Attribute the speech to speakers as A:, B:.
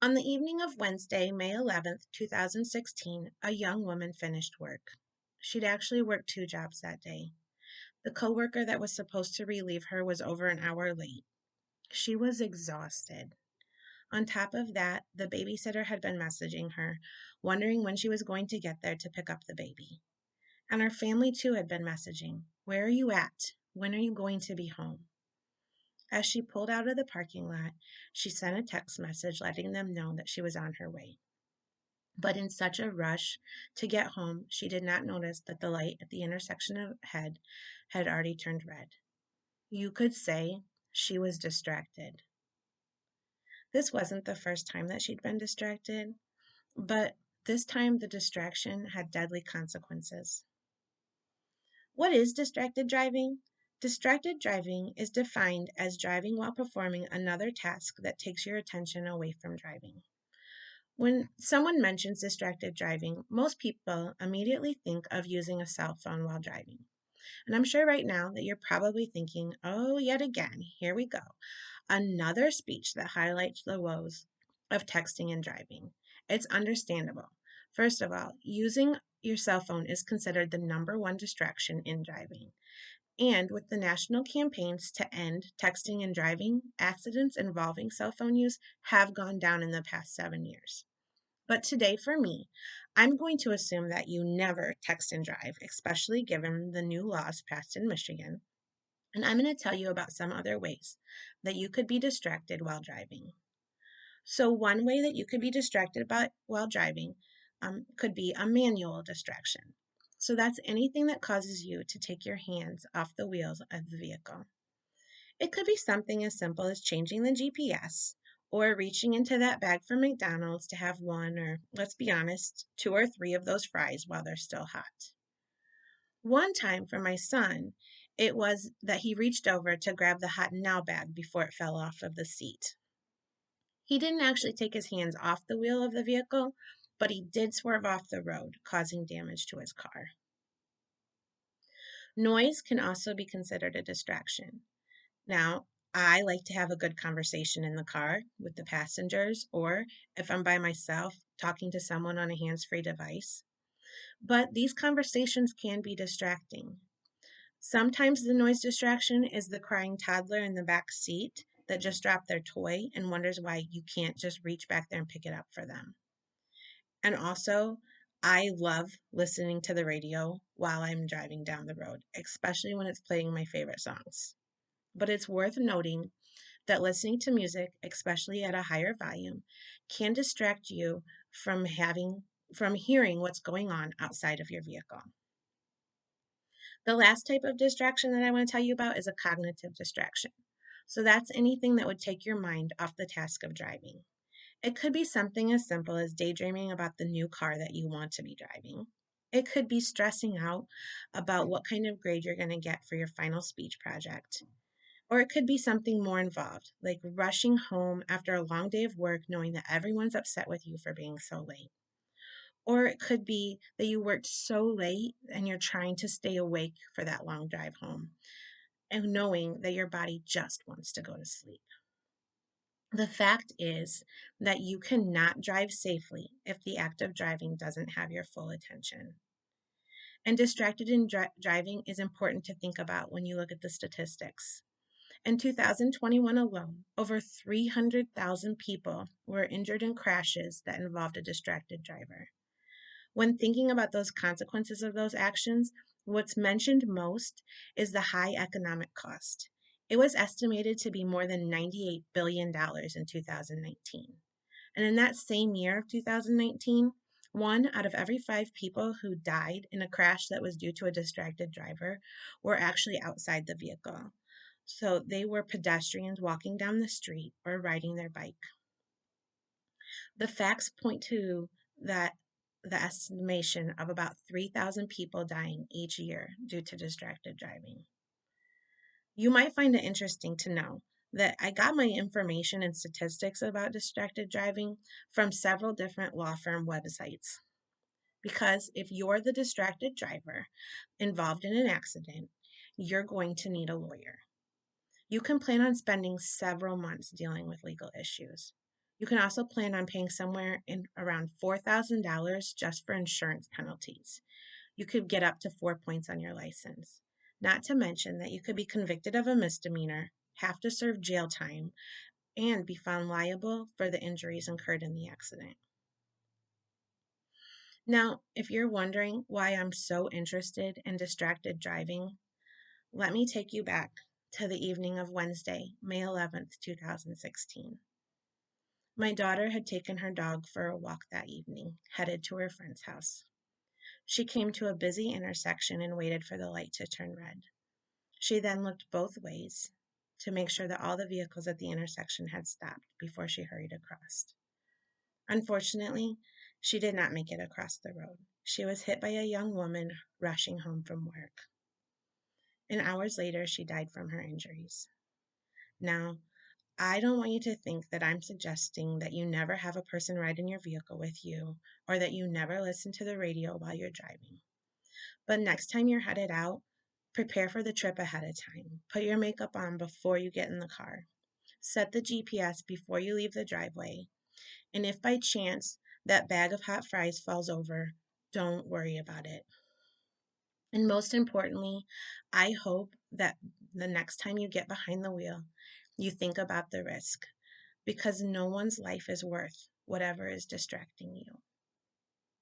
A: On the evening of Wednesday, May 11th, 2016, a young woman finished work. She'd actually worked two jobs that day. The coworker that was supposed to relieve her was over an hour late. She was exhausted. On top of that, the babysitter had been messaging her, wondering when she was going to get there to pick up the baby. And her family too had been messaging, "Where are you at? When are you going to be home?" As she pulled out of the parking lot, she sent a text message letting them know that she was on her way. But in such a rush to get home, she did not notice that the light at the intersection ahead had already turned red. You could say she was distracted. This wasn't the first time that she'd been distracted, but this time the distraction had deadly consequences. What is distracted driving? Distracted driving is defined as driving while performing another task that takes your attention away from driving. When someone mentions distracted driving, most people immediately think of using a cell phone while driving. And I'm sure right now that you're probably thinking, oh, yet again, here we go. Another speech that highlights the woes of texting and driving. It's understandable. First of all, using your cell phone is considered the number one distraction in driving. And with the national campaigns to end texting and driving, accidents involving cell phone use have gone down in the past 7 years. But today, for me, I'm going to assume that you never text and drive, especially given the new laws passed in Michigan. And I'm going to tell you about some other ways that you could be distracted while driving. So, one way that you could be distracted while driving could be a manual distraction. So, that's anything that causes you to take your hands off the wheels of the vehicle. It could be something as simple as changing the GPS or reaching into that bag from McDonald's to have one, or let's be honest, two or three of those fries while they're still hot. One time for my son, it was that he reached over to grab the hot now bag before it fell off of the seat. He didn't actually take his hands off the wheel of the vehicle, but he did swerve off the road, causing damage to his car. Noise can also be considered a distraction. Now, I like to have a good conversation in the car with the passengers, or if I'm by myself, talking to someone on a hands free device. But these conversations can be distracting. Sometimes the noise distraction is the crying toddler in the back seat that just dropped their toy and wonders why you can't just reach back there and pick it up for them. And also, I love listening to the radio while I'm driving down the road, especially when it's playing my favorite songs. But it's worth noting that listening to music, especially at a higher volume, can distract you from hearing what's going on outside of your vehicle. The last type of distraction that I want to tell you about is a cognitive distraction. So that's anything that would take your mind off the task of driving. It could be something as simple as daydreaming about the new car that you want to be driving. It could be stressing out about what kind of grade you're going to get for your final speech project. Or it could be something more involved, like rushing home after a long day of work knowing that everyone's upset with you for being so late. Or it could be that you worked so late and you're trying to stay awake for that long drive home and knowing that your body just wants to go to sleep. The fact is that you cannot drive safely if the act of driving doesn't have your full attention. And distracted in driving is important to think about when you look at the statistics. In 2021 alone, over 300,000 people were injured in crashes that involved a distracted driver. When thinking about those consequences of those actions, what's mentioned most is the high economic cost. It was estimated to be more than $98 billion in 2019. And in that same year of 2019, one out of every five people who died in a crash that was due to a distracted driver were actually outside the vehicle. So they were pedestrians walking down the street or riding their bike. The facts point to that the estimation of about 3,000 people dying each year due to distracted driving. You might find it interesting to know that I got my information and statistics about distracted driving from several different law firm websites. Because if you're the distracted driver involved in an accident, you're going to need a lawyer. You can plan on spending several months dealing with legal issues. You can also plan on paying somewhere in around $4,000 just for insurance penalties. You could get up to 4 points on your license. Not to mention that you could be convicted of a misdemeanor, have to serve jail time, and be found liable for the injuries incurred in the accident. Now, if you're wondering why I'm so interested in distracted driving, let me take you back to the evening of Wednesday, May 11th, 2016. My daughter had taken her dog for a walk that evening, headed to her friend's house. She came to a busy intersection and waited for the light to turn red. She then looked both ways to make sure that all the vehicles at the intersection had stopped before she hurried across. Unfortunately, she did not make it across the road. She was hit by a young woman rushing home from work. And hours later, she died from her injuries. Now, I don't want you to think that I'm suggesting that you never have a person ride in your vehicle with you or that you never listen to the radio while you're driving. But next time you're headed out, prepare for the trip ahead of time. Put your makeup on before you get in the car. Set the GPS before you leave the driveway. And if by chance that bag of hot fries falls over, don't worry about it. And most importantly, I hope that the next time you get behind the wheel, you think about the risk because no one's life is worth whatever is distracting you.